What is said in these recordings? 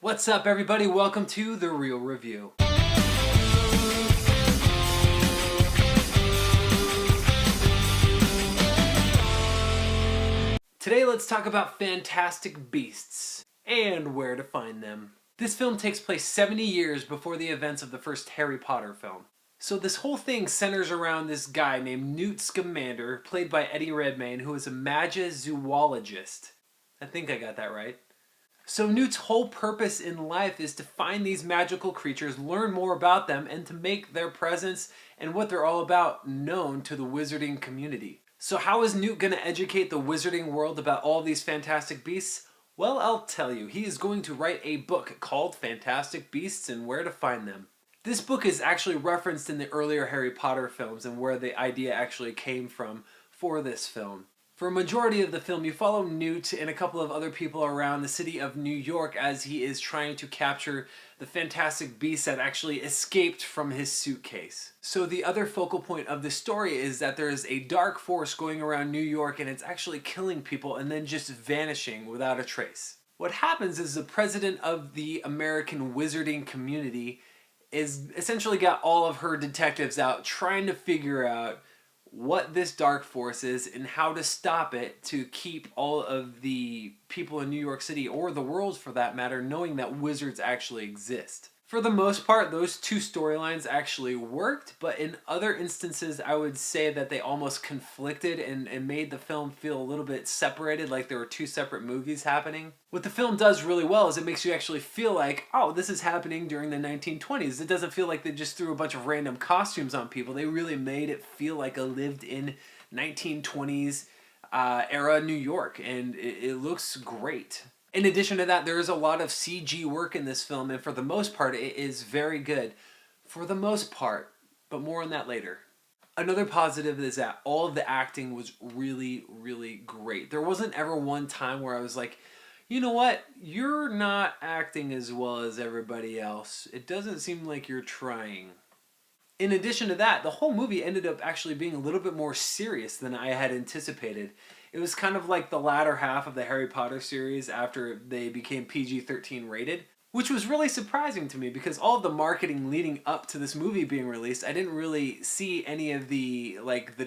What's up, everybody? Welcome to The Real Review. Today, let's talk about Fantastic Beasts and where to find them. This film takes place 70 years before the events of the first Harry Potter film. So this whole thing centers around this guy named Newt Scamander, played by Eddie Redmayne, who is a magizoologist. I think I got that right. So Newt's whole purpose in life is to find these magical creatures, learn more about them, and to make their presence and what they're all about known to the wizarding community. So how is Newt going to educate the wizarding world about all these fantastic beasts? Well, I'll tell you. He is going to write a book called Fantastic Beasts and Where to Find Them. This book is actually referenced in the earlier Harry Potter films and where the idea actually came from for this film. For a majority of the film, you follow Newt and a couple of other people around the city of New York as he is trying to capture the fantastic beast that actually escaped from his suitcase. So the other focal point of the story is that there is a dark force going around New York and it's actually killing people and then just vanishing without a trace. What happens is the president of the American wizarding community is essentially got all of her detectives out trying to figure out what this dark force is and how to stop it to keep all of the people in New York City, or the world for that matter, knowing that wizards actually exist. For the most part, those two storylines actually worked, but in other instances, I would say that they almost conflicted and made the film feel a little bit separated, like there were two separate movies happening. What the film does really well is it makes you actually feel like, oh, this is happening during the 1920s. It doesn't feel like they just threw a bunch of random costumes on people. They really made it feel like a lived-in 1920s era New York, and it looks great. In addition to that, there is a lot of CG work in this film, and for the most part, it is very good. For the most part, but more on that later. Another positive is that all of the acting was really, really great. There wasn't ever one time where I was like, you know what, you're not acting as well as everybody else. It doesn't seem like you're trying. In addition to that, the whole movie ended up actually being a little bit more serious than I had anticipated. It was kind of like the latter half of the Harry Potter series after they became PG-13 rated, which was really surprising to me because all of the marketing leading up to this movie being released, I didn't really see any of the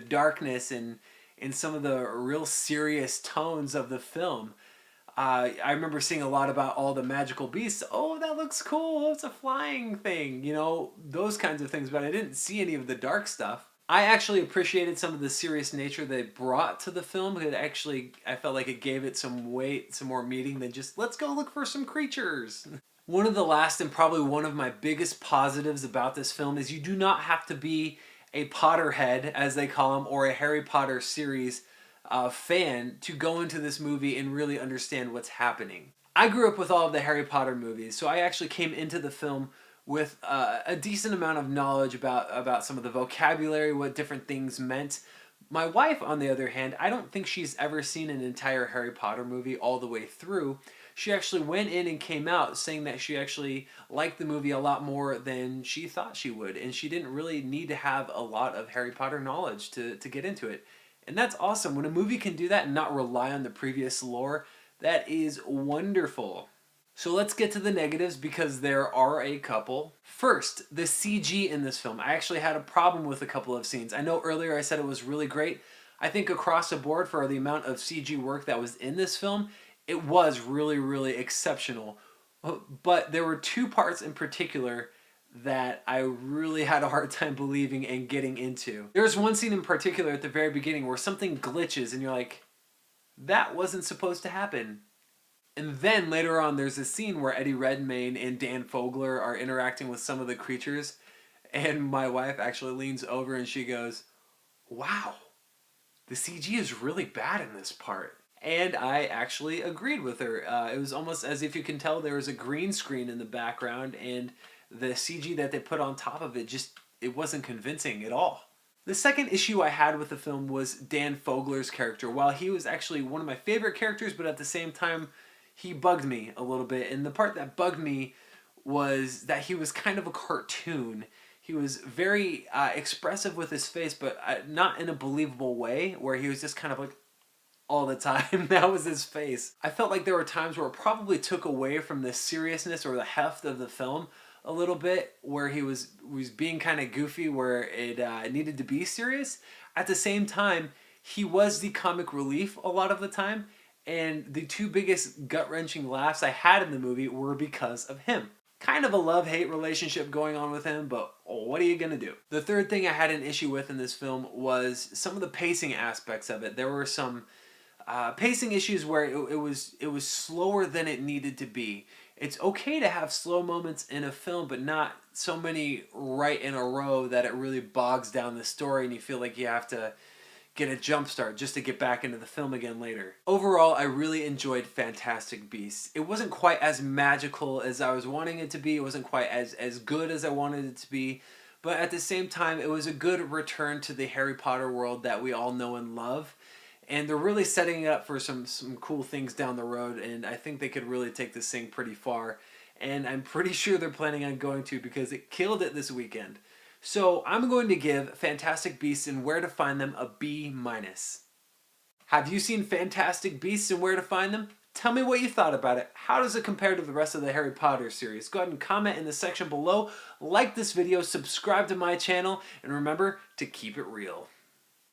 darkness and some of the real serious tones of the film. I remember seeing a lot about all the magical beasts. Oh, that looks cool. It's a flying thing. You know, those kinds of things. But I didn't see any of the dark stuff. I actually appreciated some of the serious nature they brought to the film. I felt like it gave it some weight, some more meaning than just, let's go look for some creatures. One of the last and probably one of my biggest positives about this film is you do not have to be a Potterhead, as they call them, or a Harry Potter series fan to go into this movie and really understand what's happening. I grew up with all of the Harry Potter movies, so I actually came into the film with a decent amount of knowledge about some of the vocabulary, what different things meant. My wife, on the other hand, I don't think she's ever seen an entire Harry Potter movie all the way through. She actually went in and came out saying that she actually liked the movie a lot more than she thought she would, and she didn't really need to have a lot of Harry Potter knowledge to get into it. And that's awesome. When a movie can do that and not rely on the previous lore, that is wonderful. So let's get to the negatives because there are a couple. First, the CG in this film. I actually had a problem with a couple of scenes. I know earlier I said it was really great. I think across the board for the amount of CG work that was in this film, it was really, really exceptional. But there were two parts in particular that I really had a hard time believing and getting into. There's one scene in particular at the very beginning where something glitches and you're like, that wasn't supposed to happen. And then later on there's a scene where Eddie Redmayne and Dan Fogler are interacting with some of the creatures, and my wife actually leans over and she goes, wow, the CG is really bad in this part. And I actually agreed with her. It was almost as if you can tell there was a green screen in the background, and the CG that they put on top of it it wasn't convincing at all. The second issue I had with the film was Dan Fogler's character. While he was actually one of my favorite characters, but at the same time, he bugged me a little bit. And the part that bugged me was that he was kind of a cartoon. He was very expressive with his face, but not in a believable way, where he was just kind of like, all the time. That was his face. I felt like there were times where it probably took away from the seriousness or the heft of the film a little bit, where he was being kind of goofy, where it needed to be serious. At the same time, he was the comic relief a lot of the time, and the two biggest gut-wrenching laughs I had in the movie were because of him. Kind of a love-hate relationship going on with him, but what are you gonna do? The third thing I had an issue with in this film was some of the pacing aspects of it. There were some pacing issues where it was slower than it needed to be. It's okay to have slow moments in a film, but not so many right in a row that it really bogs down the story and you feel like you have to get a jump start just to get back into the film again later. Overall, I really enjoyed Fantastic Beasts. It wasn't quite as magical as I was wanting it to be. It wasn't quite as good as I wanted it to be. But at the same time, it was a good return to the Harry Potter world that we all know and love. And they're really setting it up for some cool things down the road, and I think they could really take this thing pretty far. And I'm pretty sure they're planning on going to, because it killed it this weekend. So I'm going to give Fantastic Beasts and Where to Find Them a B-. Have you seen Fantastic Beasts and Where to Find Them? Tell me what you thought about it. How does it compare to the rest of the Harry Potter series? Go ahead and comment in the section below. Like this video, subscribe to my channel, and remember to keep it real.